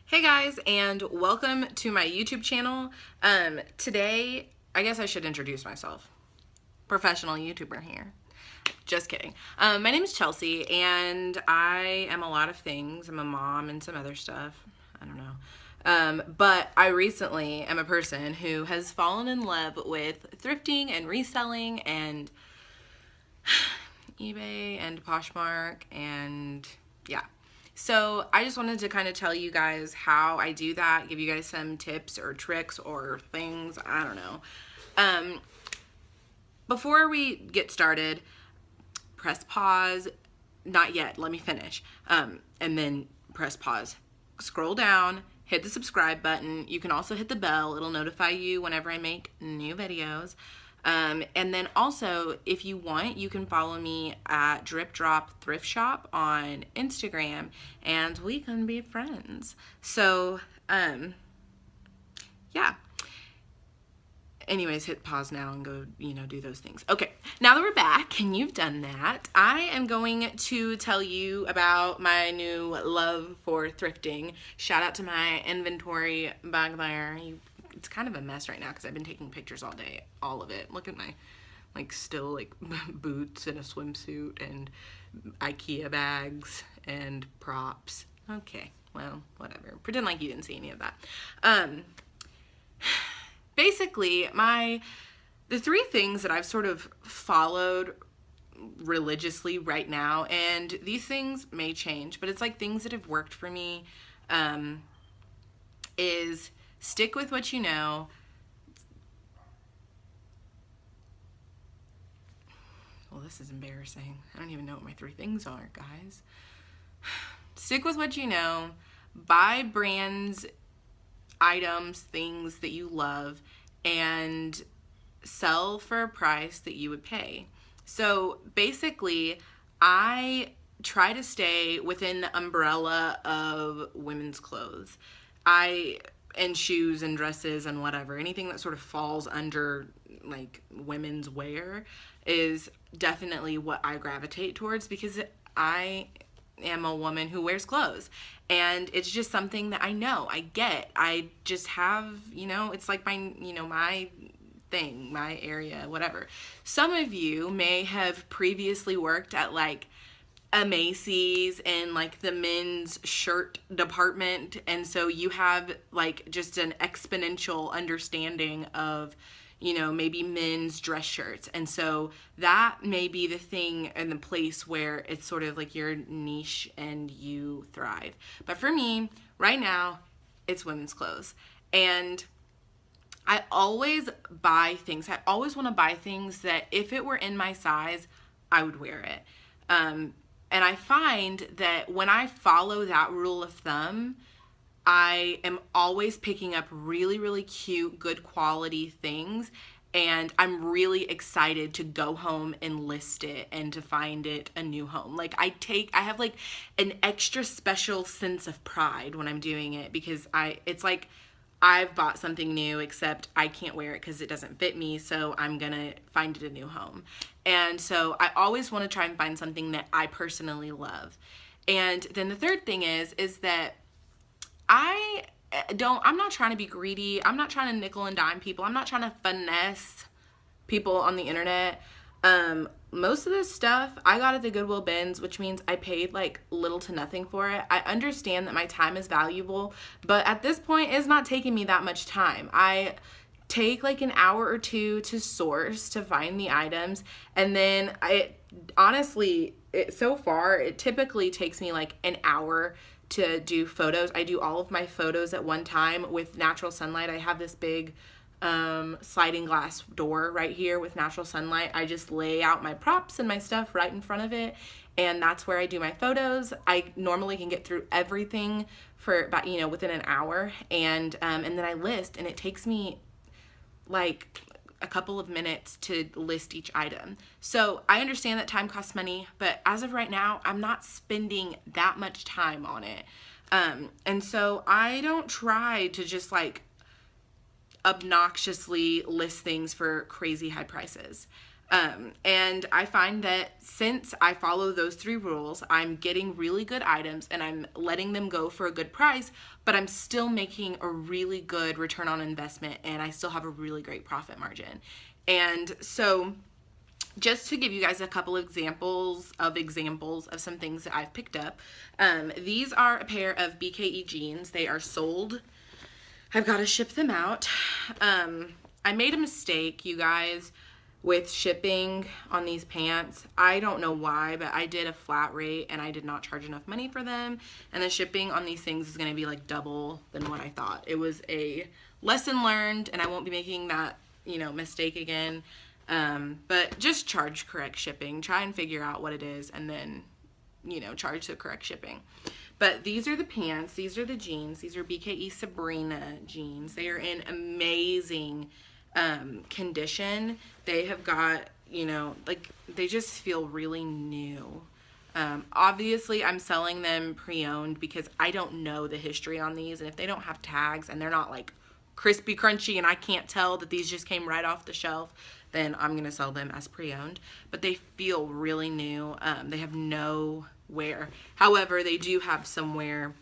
Hey guys, and welcome to my YouTube channel. Today, I guess I should introduce myself. Professional YouTuber here. Just kidding. My name is Chelsea, and I am a lot of things. I'm a mom and some other stuff. I don't know. But I recently am a person who has fallen in love with thrifting and reselling and eBay and Poshmark and yeah. So I just wanted to kind of tell you guys how I do that, give you guys some tips or tricks or things, I don't know. Before we get started, press pause, not yet, let me finish, and then press pause. Scroll down, hit the subscribe button. You can also hit the bell, it'll notify you whenever I make new videos. And then also, if you want, you can follow me at Drip Drop Thrift Shop on Instagram, and we can be friends. So, yeah. Anyways, hit pause now and go, do those things. Okay, now that we're back and you've done that, I am going to tell you about my new love for thrifting. Shout out to my inventory back there. It's kind of a mess right now because I've been taking pictures all day, all of it. Look at my, still boots and a swimsuit and IKEA bags and props. Okay, well, whatever. Pretend like you didn't see any of that. Basically, the three things that I've sort of followed religiously right now, and these things may change, but it's like things that have worked for me, is stick with what you know. Well, this is embarrassing. I don't even know what my three things are, guys. Stick with what you know. Buy brands, items, things that you love, and sell for a price that you would pay. So basically, I try to stay within the umbrella of women's clothes. And shoes and dresses and whatever, anything that sort of falls under women's wear is definitely what I gravitate towards, because I am a woman who wears clothes, and it's just something that I know, I get, I just have, it's like my, my thing, my area, whatever. Some of you may have previously worked at a Macy's and the men's shirt department, and so you have just an exponential understanding of maybe men's dress shirts, and so that may be the thing and the place where it's sort of your niche and you thrive. But for me right now, it's women's clothes, and I always buy things. I always want to buy things that if it were in my size, I would wear it. And I find that when I follow that rule of thumb, I am always picking up really, really cute, good quality things. And I'm really excited to go home and list it and to find it a new home. I have an extra special sense of pride when I'm doing it, because it's like I've bought something new, except I can't wear it because it doesn't fit me, so I'm gonna find it a new home. And so I always want to try and find something that I personally love. And then the third thing is that I'm not trying to be greedy. I'm not trying to nickel and dime people. I'm not trying to finesse people on the internet. Most of this stuff I got at the Goodwill bins, which means I paid little to nothing for it. I understand that my time is valuable, but at this point it's not taking me that much time. I take an hour or two to source, to find the items, and then so far it typically takes me an hour to do photos. I do all of my photos at one time with natural sunlight. I have this big sliding glass door right here with natural sunlight. I just lay out my props and my stuff right in front of it, and that's where I do my photos. I normally can get through everything for about within an hour, and then I list, and it takes me a couple of minutes to list each item. So I understand that time costs money, but as of right now, I'm not spending that much time on it. And so I don't try to just obnoxiously list things for crazy high prices. And I find that since I follow those 3 rules, I'm getting really good items and I'm letting them go for a good price, but I'm still making a really good return on investment and I still have a really great profit margin. And so just to give you guys a couple of examples of some things that I've picked up. These are a pair of BKE jeans. They are sold. I've got to ship them out. I made a mistake, you guys, with shipping on these pants. I don't know why, but I did a flat rate and I did not charge enough money for them. And the shipping on these things is going to be like double than what I thought. It was a lesson learned and I won't be making that, mistake again. But just charge correct shipping. Try and figure out what it is and then, charge the correct shipping. But these are the pants. These are the jeans. These are BKE Sabrina jeans. They are in amazing condition. They have got, they just feel really new. Obviously, I'm selling them pre-owned because I don't know the history on these. And if they don't have tags and they're not like crispy, crunchy, and I can't tell that these just came right off the shelf, then I'm going to sell them as pre-owned. But they feel really new. They have no wear. However, they do have some wear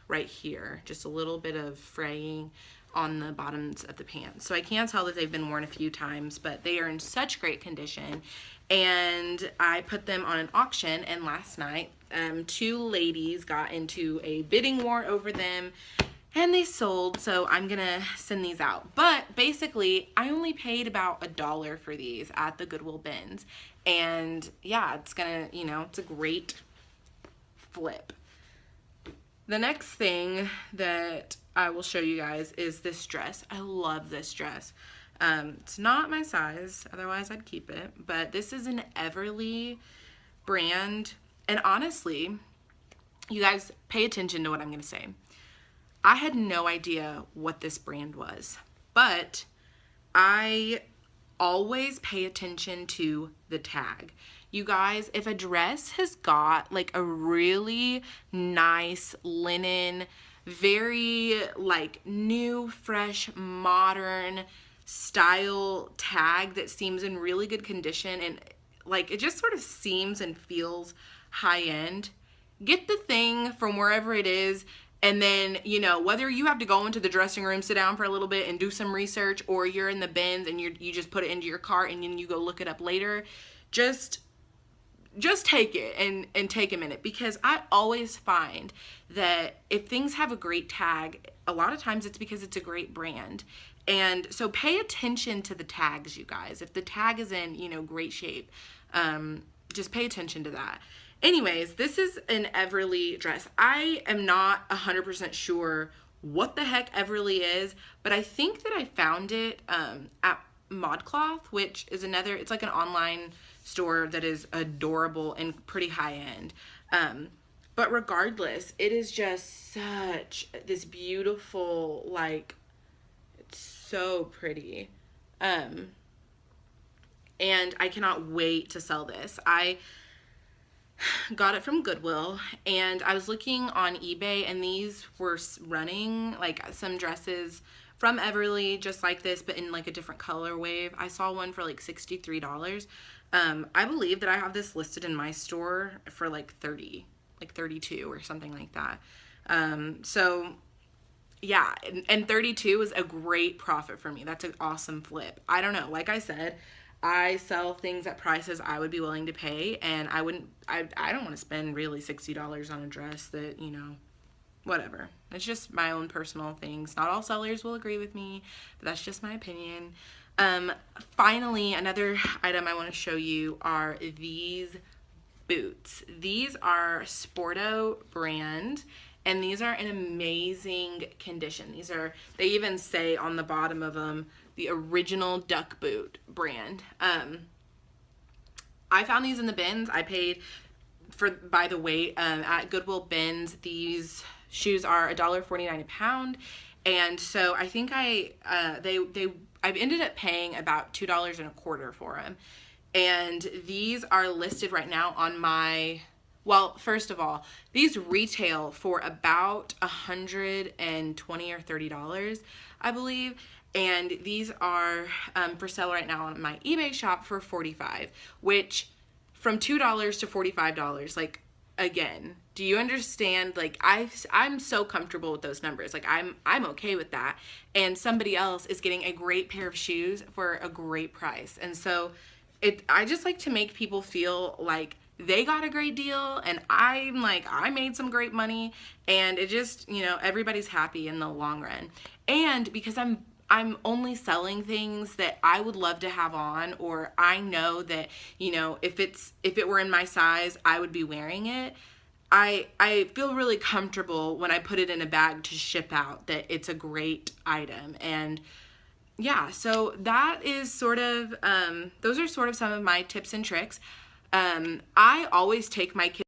right here. Just a little bit of fraying on the bottoms of the pants. So I can tell that they've been worn a few times, but they are in such great condition. And I put them on an auction, and last night 2 ladies got into a bidding war over them and they sold, so I'm gonna send these out. But basically, I only paid about $1 for these at the Goodwill bins. And yeah, it's gonna, it's a great flip. The next thing that I will show you guys is this dress. I love this dress. It's not my size, otherwise I'd keep it. But this is an Everly brand. And honestly, you guys pay attention to what I'm gonna say. I had no idea what this brand was, but I always pay attention to the tag. You guys, if a dress has got like a really nice linen, very like new, fresh, modern style tag that seems in really good condition and like it just sort of seems and feels high end, get the thing from wherever it is. And then, whether you have to go into the dressing room, sit down for a little bit and do some research, or you're in the bins and you just put it into your cart and then you go look it up later, just take it and take a minute. Because I always find that if things have a great tag, a lot of times it's because it's a great brand. And so pay attention to the tags, you guys. If the tag is in, great shape, just pay attention to that. Anyways, this is an Everly dress. I am not 100% sure what the heck Everly is, but I think that I found it at ModCloth, which is it's like an online store that is adorable and pretty high end. But regardless, it is just such this beautiful, like, it's so pretty. And I cannot wait to sell this. I got it from Goodwill, and I was looking on eBay, and these were running like some dresses from Everly just like this, but in like a different color wave. I saw one for like $63. I believe that I have this listed in my store for like 30, like 32 or something like that. So yeah, and 32 is a great profit for me. That's an awesome flip. I don't know, like I said, I sell things at prices I would be willing to pay, and I don't want to spend really $60 on a dress that, whatever. It's just my own personal things. Not all sellers will agree with me, but that's just my opinion. Finally, another item I want to show you are these boots. These are Sporto brand, and these are in amazing condition. They even say on the bottom of them, the original duck boot brand. I found these in the bins. I paid by the weight at Goodwill bins. These shoes are $1.49 a pound, and so I think I've ended up paying about $2.25 for them. And these are listed right now on well, first of all, these retail for about $120 or $30, I believe. And these are for sale right now on my eBay shop for $45, which from $2 to $45, like, again, do you understand? Like, I'm so comfortable with those numbers. Like, I'm okay with that. And somebody else is getting a great pair of shoes for a great price. And so I just like to make people feel like they got a great deal, and I'm like, I made some great money, and it just, everybody's happy in the long run. And because I'm only selling things that I would love to have on, or I know that, if it were in my size, I would be wearing it. I feel really comfortable when I put it in a bag to ship out that it's a great item. And yeah, so that is sort of, those are sort of some of my tips and tricks. I always take my kids